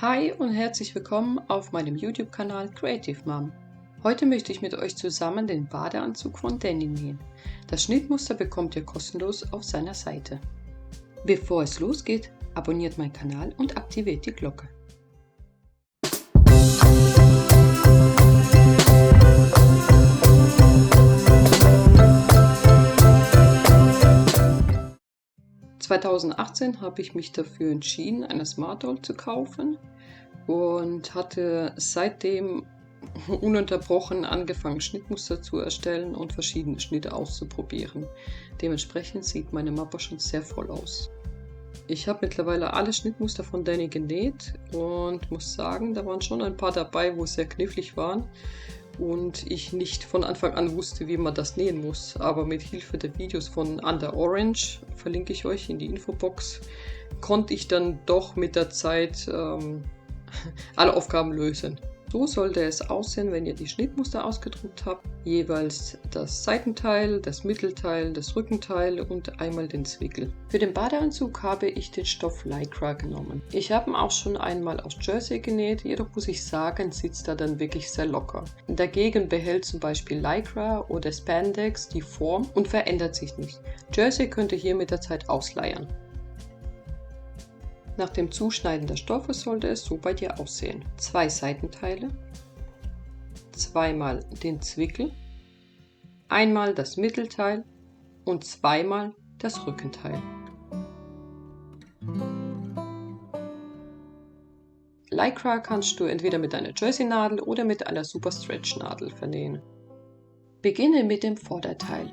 Hi und herzlich willkommen auf meinem YouTube-Kanal Creative Mom. Heute möchte ich mit euch zusammen den Badeanzug von Danny nähen. Das Schnittmuster bekommt ihr kostenlos auf seiner Seite. Bevor es losgeht, abonniert meinen Kanal und aktiviert die Glocke. (2018) habe ich mich dafür entschieden, eine Smart Doll zu kaufen und hatte seitdem ununterbrochen angefangen, Schnittmuster zu erstellen und verschiedene Schnitte auszuprobieren. Dementsprechend sieht meine Mappe schon sehr voll aus. Ich habe mittlerweile alle Schnittmuster von Danny genäht und muss sagen, da waren schon ein paar dabei, wo sehr knifflig waren und ich nicht von Anfang an wusste, wie man das nähen muss. Aber mit Hilfe der Videos von Under Orange, verlinke ich euch in die Infobox, konnte ich dann doch mit der Zeit alle Aufgaben lösen. So sollte es aussehen, wenn ihr die Schnittmuster ausgedruckt habt. Jeweils das Seitenteil, das Mittelteil, das Rückenteil und einmal den Zwickel. Für den Badeanzug habe ich den Stoff Lycra genommen. Ich habe ihn auch schon einmal aus Jersey genäht, jedoch muss ich sagen, sitzt er dann wirklich sehr locker. Dagegen behält zum Beispiel Lycra oder Spandex die Form und verändert sich nicht. Jersey könnt ihr hier mit der Zeit ausleiern. Nach dem Zuschneiden der Stoffe sollte es so bei dir aussehen. 2 Seitenteile, zweimal den Zwickel, einmal das Mittelteil und zweimal das Rückenteil. Lycra kannst du entweder mit einer Jersey-Nadel oder mit einer Super Stretch-Nadel vernähen. Beginne mit dem Vorderteil.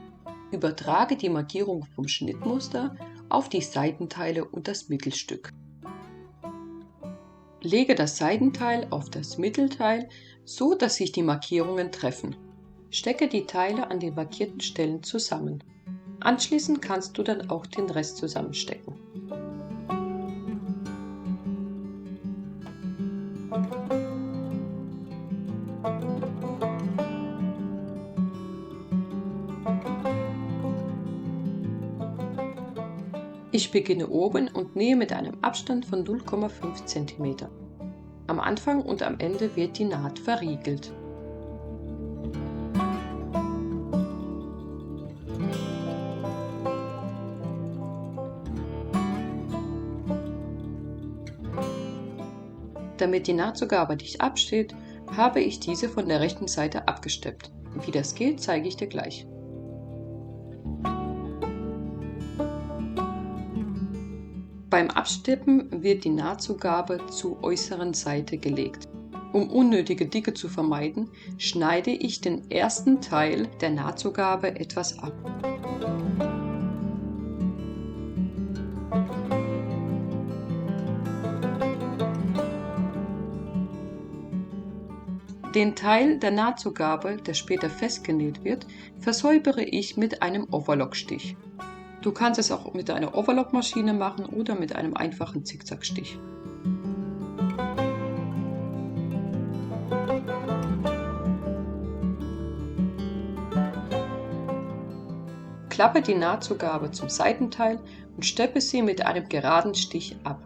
Übertrage die Markierung vom Schnittmuster auf die Seitenteile und das Mittelstück. Lege das Seitenteil auf das Mittelteil, so dass sich die Markierungen treffen. Stecke die Teile an den markierten Stellen zusammen. Anschließend kannst du dann auch den Rest zusammenstecken. Ich beginne oben und nähe mit einem Abstand von 0,5 cm. Am Anfang und am Ende wird die Naht verriegelt. Damit die Nahtzugabe dicht absteht, habe ich diese von der rechten Seite abgesteppt. Wie das geht, zeige ich dir gleich. Beim Absteppen wird die Nahtzugabe zur äußeren Seite gelegt. Um unnötige Dicke zu vermeiden, schneide ich den ersten Teil der Nahtzugabe etwas ab. Den Teil der Nahtzugabe, der später festgenäht wird, versäubere ich mit einem Overlockstich. Du kannst es auch mit einer Overlockmaschine machen oder mit einem einfachen Zickzackstich. Klappe die Nahtzugabe zum Seitenteil und steppe sie mit einem geraden Stich ab.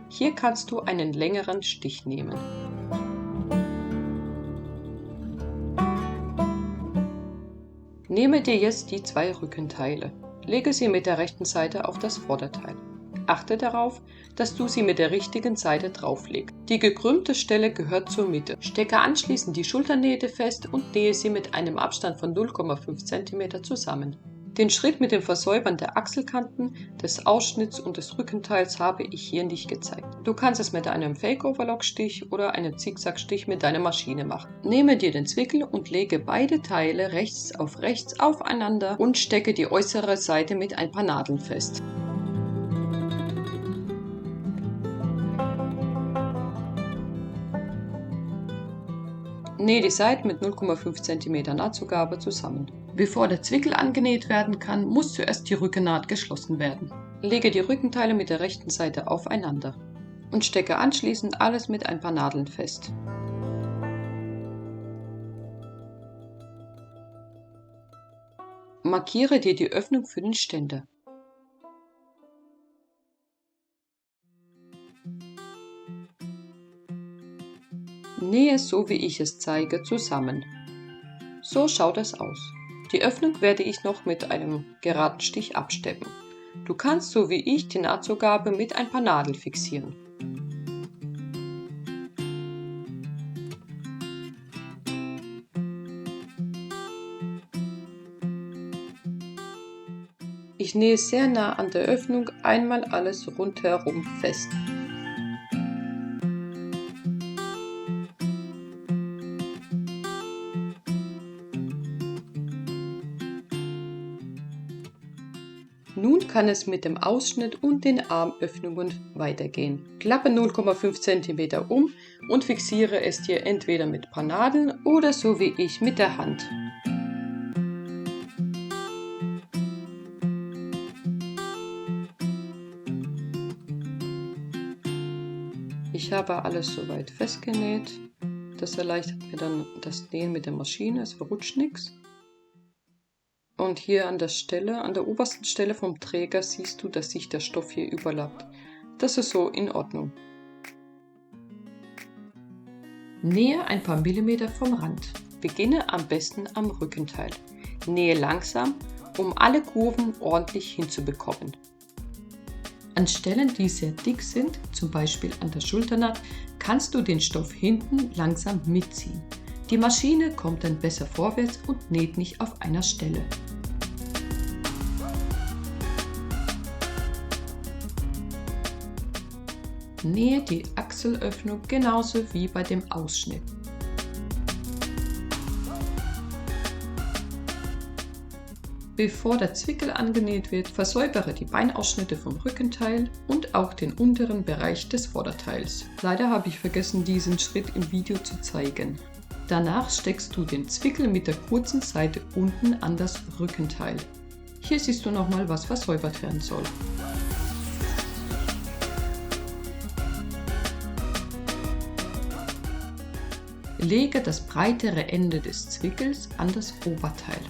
Hier kannst du einen längeren Stich nehmen. Nehme dir jetzt die 2 Rückenteile. Lege sie mit der rechten Seite auf das Vorderteil. Achte darauf, dass du sie mit der richtigen Seite drauflegst. Die gekrümmte Stelle gehört zur Mitte. Stecke anschließend die Schulternähte fest und nähe sie mit einem Abstand von 0,5 cm zusammen. Den Schritt mit dem Versäubern der Achselkanten, des Ausschnitts und des Rückenteils habe ich hier nicht gezeigt. Du kannst es mit einem Fake-Overlock-Stich oder einem Zickzackstich mit deiner Maschine machen. Nehme dir den Zwickel und lege beide Teile rechts aufeinander und stecke die äußere Seite mit ein paar Nadeln fest. Nähe die Seiten mit 0,5 cm Nahtzugabe zusammen. Bevor der Zwickel angenäht werden kann, muss zuerst die Rückennaht geschlossen werden. Lege die Rückenteile mit der rechten Seite aufeinander und stecke anschließend alles mit ein paar Nadeln fest. Markiere dir die Öffnung für den Ständer. Nähe so wie ich es zeige zusammen. So schaut es aus. Die Öffnung werde ich noch mit einem geraden Stich absteppen. Du kannst so wie ich die Nahtzugabe mit ein paar Nadeln fixieren. Ich nähe sehr nah an der Öffnung einmal alles rundherum fest. Nun kann es mit dem Ausschnitt und den Armöffnungen weitergehen. Klappe 0,5 cm um und fixiere es dir entweder mit ein paar Nadeln oder so wie ich mit der Hand. Ich habe alles soweit festgenäht. Das erleichtert mir dann das Nähen mit der Maschine, es verrutscht nichts. Und hier an der obersten Stelle vom Träger siehst du, dass sich der Stoff hier überlappt. Das ist so in Ordnung. Nähe ein paar Millimeter vom Rand. Beginne am besten am Rückenteil. Nähe langsam, um alle Kurven ordentlich hinzubekommen. An Stellen, die sehr dick sind, zum Beispiel an der Schulternaht, kannst du den Stoff hinten langsam mitziehen. Die Maschine kommt dann besser vorwärts und näht nicht auf einer Stelle. Nähe die Achselöffnung genauso wie bei dem Ausschnitt. Bevor der Zwickel angenäht wird, versäubere die Beinausschnitte vom Rückenteil und auch den unteren Bereich des Vorderteils. Leider habe ich vergessen, diesen Schritt im Video zu zeigen. Danach steckst du den Zwickel mit der kurzen Seite unten an das Rückenteil. Hier siehst du nochmal, was versäubert werden soll. Lege das breitere Ende des Zwickels an das Oberteil.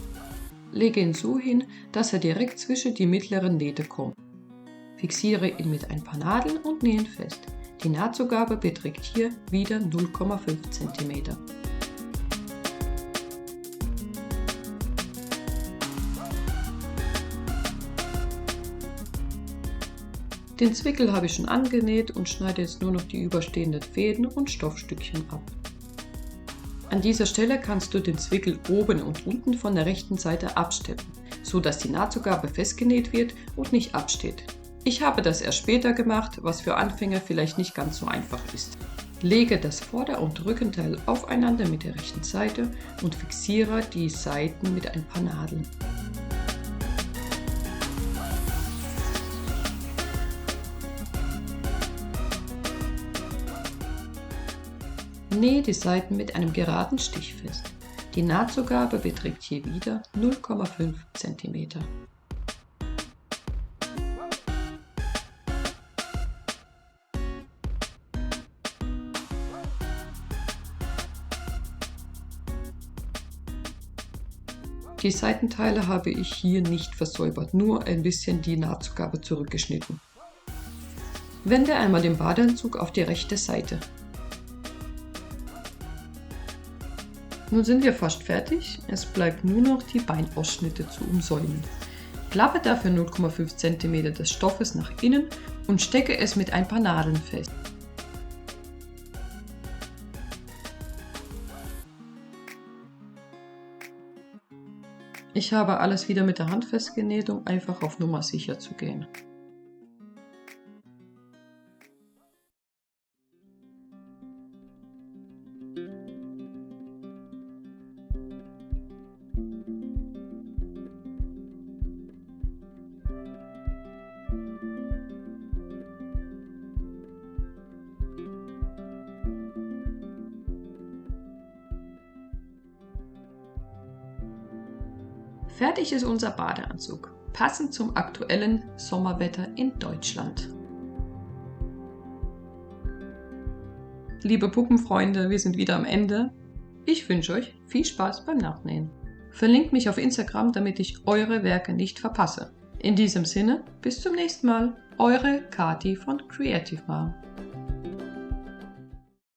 Lege ihn so hin, dass er direkt zwischen die mittleren Nähte kommt. Fixiere ihn mit ein paar Nadeln und nähe ihn fest. Die Nahtzugabe beträgt hier wieder 0,5 cm. Den Zwickel habe ich schon angenäht und schneide jetzt nur noch die überstehenden Fäden und Stoffstückchen ab. An dieser Stelle kannst du den Zwickel oben und unten von der rechten Seite absteppen, so dass die Nahtzugabe festgenäht wird und nicht absteht. Ich habe das erst später gemacht, was für Anfänger vielleicht nicht ganz so einfach ist. Lege das Vorder- und Rückenteil aufeinander mit der rechten Seite und fixiere die Seiten mit ein paar Nadeln. Nähe die Seiten mit einem geraden Stich fest. Die Nahtzugabe beträgt hier wieder 0,5 cm. Die Seitenteile habe ich hier nicht versäubert, nur ein bisschen die Nahtzugabe zurückgeschnitten. Wende einmal den Badeanzug auf die rechte Seite. Nun sind wir fast fertig, es bleibt nur noch die Beinausschnitte zu umsäumen. Klappe dafür 0,5 cm des Stoffes nach innen und stecke es mit ein paar Nadeln fest. Ich habe alles wieder mit der Hand festgenäht, um einfach auf Nummer sicher zu gehen. Fertig ist unser Badeanzug, passend zum aktuellen Sommerwetter in Deutschland. Liebe Puppenfreunde, wir sind wieder am Ende. Ich wünsche euch viel Spaß beim Nachnähen. Verlinkt mich auf Instagram, damit ich eure Werke nicht verpasse. In diesem Sinne, bis zum nächsten Mal. Eure Kati von Creative Mom.